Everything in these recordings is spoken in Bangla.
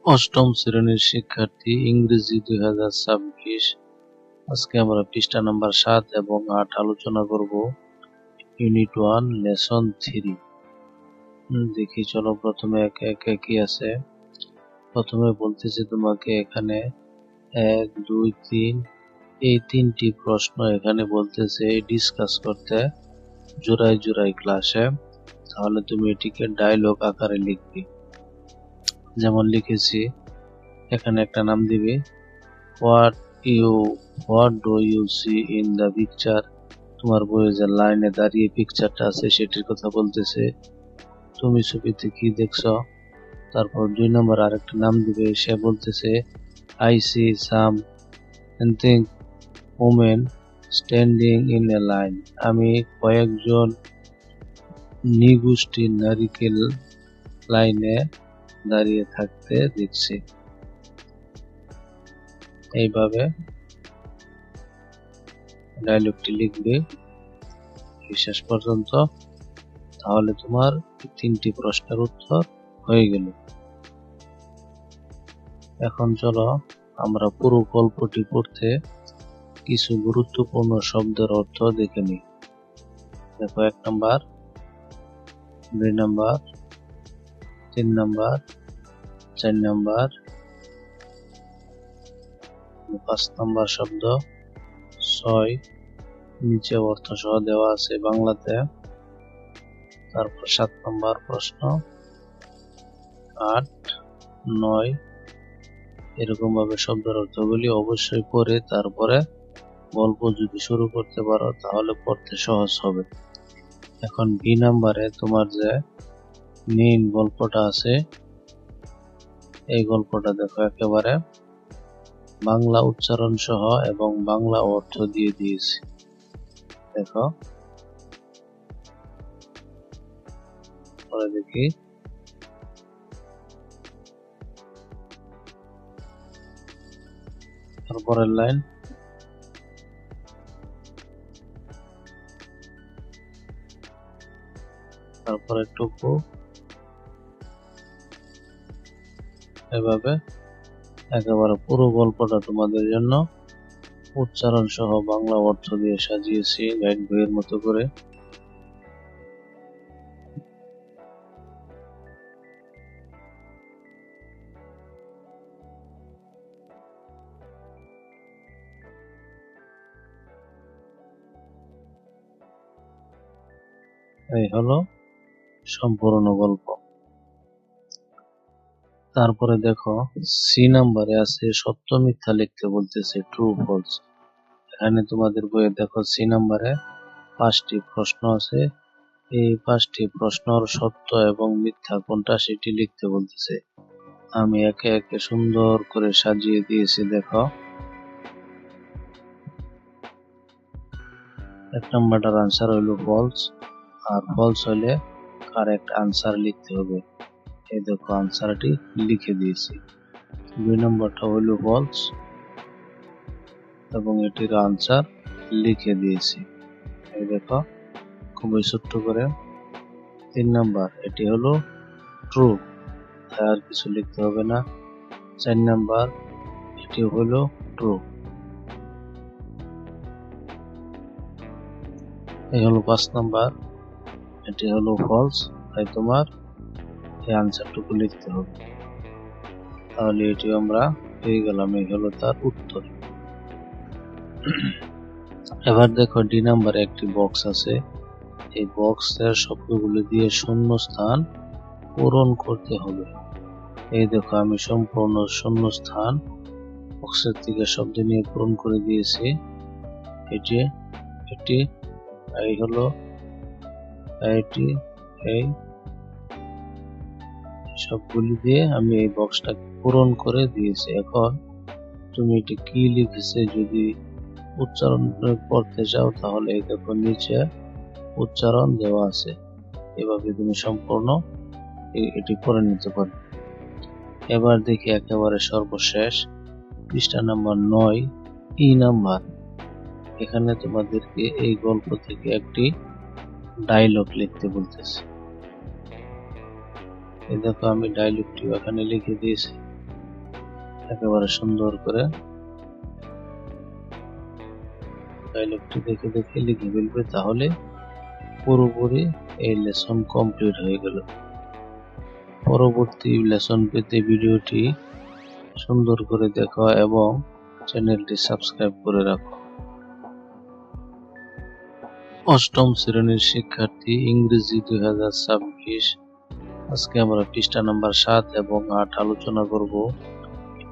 অষ্টম শ্রেণীর শিক্ষার্থী, ইংরেজি 2026। আজকে আমরা পৃষ্ঠা নাম্বার 7 এবং 8 আলোচনা করব। Unit 1, lesson 3। দেখি চলো প্রথমে একে একে কি আছে। প্রথমে বলতেছে তোমাকে এখানে 1, 2, 3 এই তিনটি প্রশ্ন এখানে বলতেছে ডিসকাস করতে জোড়ায় জোড়ায় ক্লাসে। তাহলে তুমি এটিকে ডায়লগ আকারে লিখবে। যেমন লিখেছি, এখানে একটা নাম দিবে, what do you see in the picture. তোমার বইয়ে যে লাইনে দাঁড়িয়ে পিকচারটা আছে সেটির কথা বলতেছে, তুমি ছবিতে কি দেখছো। তারপর 2 নম্বর আরেকটা নাম দিবে, সে বলতেছে I see some something women standing in a line. আমি কয়েকজন নৃগোষ্ঠীর নারীকে লাইনে দাঁড়িয়ে থাকতে দেখছি। এইভাবে ডায়লগটি লিখবে শেষ পর্যন্ত। তাহলে তোমার 3টি প্রশ্নের উত্তর হয়ে গেল। এখন চলো আমরা পুরো গল্পটি পড়তে কিছু গুরুত্বপূর্ণ শব্দের অর্থ দেখে নিই। দেখো, 1 number, 2 number, 3 number, 4 number, 5 number শব্দ 6, নিচে অর্থ সহ দেওয়া আছে বাংলাতে। তারপর 7 নাম্বার প্রশ্ন 8, 9। এরকম ভাবে শব্দের অর্থগুলি অবশ্যই পড়ে তারপরে গল্প যদি শুরু করতে পারো তাহলে পড়তে সহজ হবে। এখন বি নাম্বারে তোমার যে মেইন গল্পটা আছে, এই গল্পটা দেখো একেবারে বাংলা উচ্চারণ সহ এবং বাংলা অর্থ দিয়ে দিয়েছি। দেখো, পরে দেখি, তারপরের লাইন, তারপরে টুকু, এভাবে একেবারে পুরো গল্পটা তোমাদের জন্য উচ্চারণ সহ বাংলা অর্থ দিয়ে সাজিয়েছি গাইড বইয়ের মতো করে। এই হলো সম্পূর্ণ গল্প। তারপরে দেখো, সি নাম্বারে আছে সত্য মিথ্যা লিখতে বলতেছে, ট্রু ফলস। এখানে তোমাদের বইয়ে দেখো সি নাম্বারে 5টি প্রশ্ন আছে। এই 5টি প্রশ্নর সত্য এবং মিথ্যা কোনটা সেটি লিখতে বলতেছে। আমি একে একে সুন্দর করে সাজিয়ে দিয়েছি। দেখো, 1 নাম্বারটার আনসার হইল ফলস, আর ফলস হইলে কারেক্ট আনসার লিখতে হবে। এই দেখো আনসারটি লিখে দিয়েছি। 2 নম্বরটা হইল ফলস এবং এটির আনসার লিখে দিয়েছি। এই দেখো খুবই ছোট্ট করে। 3 নাম্বার, এটি হলো ট্রু, আর কিছু লিখতে হবে না। 4 নাম্বার, এটি হলো ট্রু। এই হলো 5 নাম্বার, এটি হলো ফলস, তাই তোমার এই আনসারটুকু লিখতে হবে। তাহলে এটি আমরা পেয়ে গেলাম, এই হলো তার উত্তর। এবার দেখো, ডি নাম্বারে একটি বক্স আছে। এই বক্সের শব্দগুলি দিয়ে শূন্য স্থান পূরণ করতে হবে। এই দেখো আমি সম্পূর্ণ শূন্য স্থান বক্সের থেকে শব্দ নিয়ে পূরণ করে দিয়েছি। এটি এই হলো, এটি, এই সবগুলি দিয়ে আমি এই বক্সটা পূরণ করে দিয়েছি। এখন তুমি এটি কি লিখেছে যদি উচ্চারণ করতে চাও তাহলে এই দেখো নিচে উচ্চারণ দেওয়া আছে, এভাবে তুমি সম্পূর্ণ এটি করে নিতে পারো। এবার দেখি একেবারে সর্বশেষ পৃষ্ঠা নাম্বার 9, ই নাম্বার। এখানে তোমাদেরকে এই গল্প থেকে একটি ডায়লগ লিখতে বলতেছে। এই দেখো আমি ডায়লগটি এখানে লিখে দিয়েছি। একেবারে সুন্দর করে ডায়লগটি দেখে দেখে লিখে ফেলবে, তাহলে পুরোপুরি এই লেসন কমপ্লিট হয়ে গেল। পরবর্তী লেসন পেতে ভিডিওটি সুন্দর করে দেখো এবং চ্যানেলটি সাবস্ক্রাইব করে রাখো। অষ্টম শ্রেণীর শিক্ষার্থী, ইংরেজি 2026। আজকে আমরা পৃষ্ঠা নাম্বার 7 এবং 8 আলোচনা করব।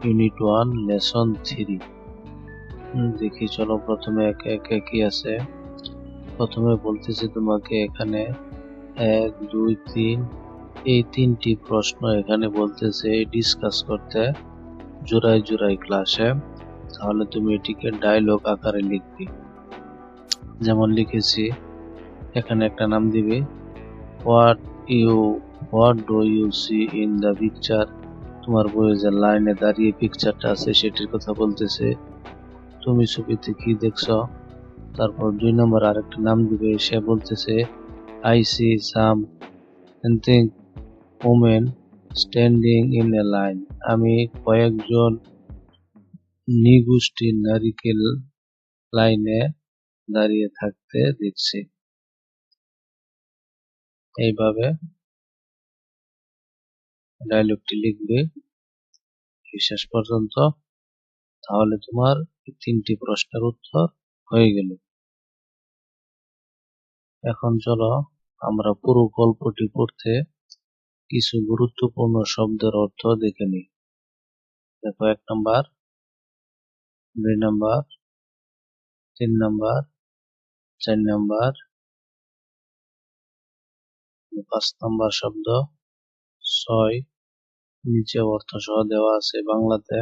Unit 1 lesson 3। দেখি চলো প্রথমে একে একে কি আছে। প্রথমে বলতেছে তোমাকে এখানে 1, 2, 3 এই 3টি প্রশ্ন এখানে বলতেছে ডিসকাস করতে জোড়ায় জোড়ায় ক্লাসে। তাহলে তুমি এটিকে ডায়লগ আকারে লিখবে। যেমন লিখেছি, এখানে একটা নাম দিবে, what do you see in the picture. তোমার বইয়ে যে লাইনে দাঁড়িয়ে পিকচারটা আছে সেটির কথা বলতেছে, তুমি ছবিতে কি দেখছো। তারপর 2 নম্বর আরেকটা নাম দিবে, সে বলতেছে I see some women standing in a line. আমি কয়েকজন নৃগোষ্ঠী নারীকে লাইনে দাঁড়িয়ে থাকতে দেখছি। এইভাবে ডায়লগটি লিখবে শেষ পর্যন্ত। তাহলে তোমার 3টি প্রশ্নের উত্তর হয়ে গেল। এখন চলো আমরা পুরো গল্পটি পড়তে কিছু গুরুত্বপূর্ণ শব্দের অর্থ দেখে নিই। দেখো 1 number, 2 number, 3 number, 4 number, 5 number শব্দ 6, নিচে অর্থ সহ দেওয়া আছে বাংলাতে।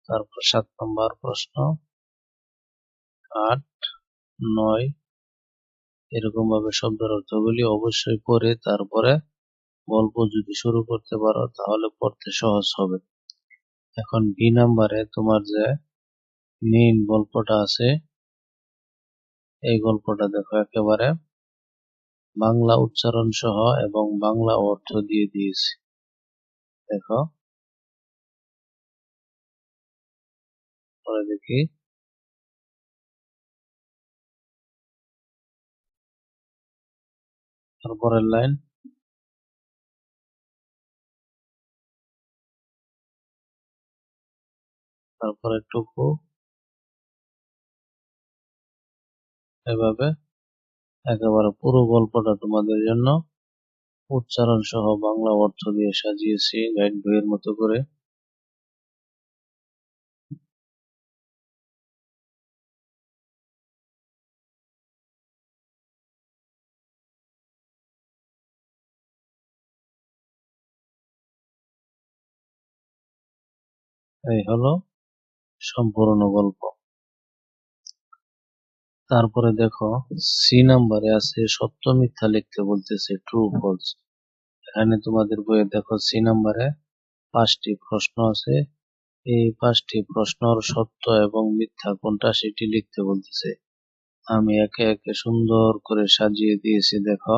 তারপর 7 নাম্বার প্রশ্ন 8, 9। এরকম ভাবে শব্দের অর্থগুলি অবশ্যই পড়ে তারপরে গল্প যদি শুরু করতে পারো তাহলে পড়তে সহজ হবে। এখন বি নাম্বারে তোমার যে মেইন গল্পটা আছে, এই গল্পটা দেখো একেবারে বাংলা উচ্চারণ সহ এবং বাংলা অর্থ দিয়ে দিয়েছি। দেখো পরে দেখি, তারপরের লাইন, তারপরে টুকু, এভাবে একেবারে পুরো গল্পটা তোমাদের জন্য উচ্চারণ সহ বাংলা অর্থ দিয়ে সাজিয়েছি গাইড বইয়ের মতো করে। এই হলো সম্পূর্ণ গল্প। তারপরে দেখো সি নাম্বারে আছে সত্য মিথ্যা লিখতে বলতেছে, ট্রু ফলস। এখানে তোমাদের বইয়ে দেখো সি নাম্বারে 5টি প্রশ্ন আছে। এই 5টি প্রশ্নর সত্য এবং মিথ্যা কোনটা সেটি লিখতে বলতেছে। আমি একে একে সুন্দর করে সাজিয়ে দিয়েছি। দেখো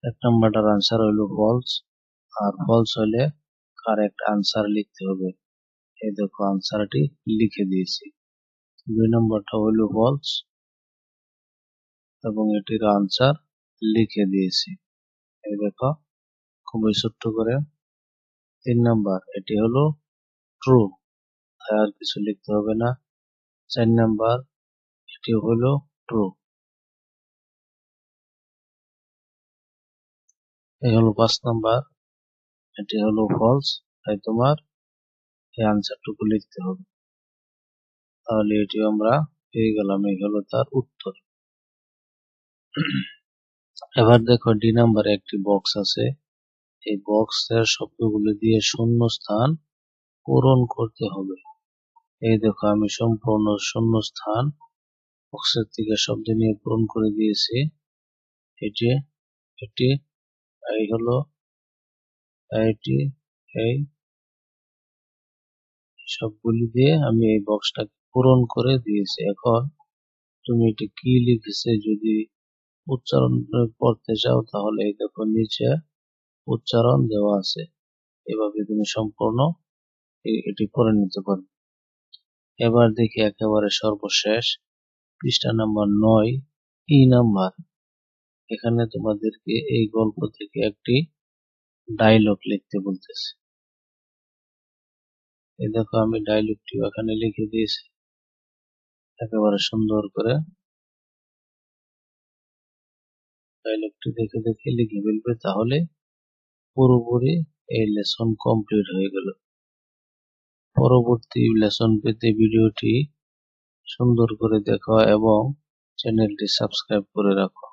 1 নাম্বারটার আনসার হইল ফলস, আর ফলস হইলে কারেক্ট আনসার লিখতে হবে। এই দেখো আনসারটি লিখে দিয়েছি। 2 নম্বরটা হইল ফলস এবং এটির আনসার লিখে দিয়েছি। এই দেখো খুবই ছোট্ট করে। 3 নাম্বার, এটি হলো ট্রু, আর কিছু লিখতে হবে না। 4 নাম্বার, এটি হলো ট্রু। এই হলো 5 নাম্বার, এটি হলো ফলস, তাই তোমার এই আনসারটুকু লিখতে হবে। তাহলে এটি আমরা পেয়ে গেলাম, এই হলো তার উত্তর। এবার দেখো ডি নাম্বারে একটি বক্স আছে। এই বক্সের শব্দগুলি দিয়ে শূন্য স্থান পূরণ করতে হবে। এই দেখো আমি সম্পূর্ণ শূন্য স্থান বক্সের থেকে শব্দ নিয়ে পূরণ করে দিয়েছি। এটি, এটি, এই হলো, এটি, এই সবগুলি দিয়ে আমি এই বক্সটাকে পূরণ করে দিয়েছি। এখন তুমি এটি কি লিখেছে যদি উচ্চারণ করে পড়তে চাও তাহলে এই দেখো নিচে উচ্চারণ দেওয়া আছে। এভাবে তুমি সম্পূর্ণ এটি করে নিতে পারবে। এবার দেখি একেবারে সর্বশেষ পৃষ্ঠা নাম্বার 9 নাম্বার। এখানে তোমাদেরকে এই গল্প থেকে একটি ডায়লগ লিখতে বলতেছে। এই দেখো আমি ডায়লগটি এখানে লিখে দিয়েছি একেবারে সুন্দর করে। ডায়লগটি দেখে দেখে লিখে ফেলবে, তাহলে পুরোপুরি এই লেসন কমপ্লিট হয়ে গেল। পরবর্তী লেসন পেতে ভিডিওটি সুন্দর করে দেখো এবং চ্যানেলটি সাবস্ক্রাইব করে রাখো।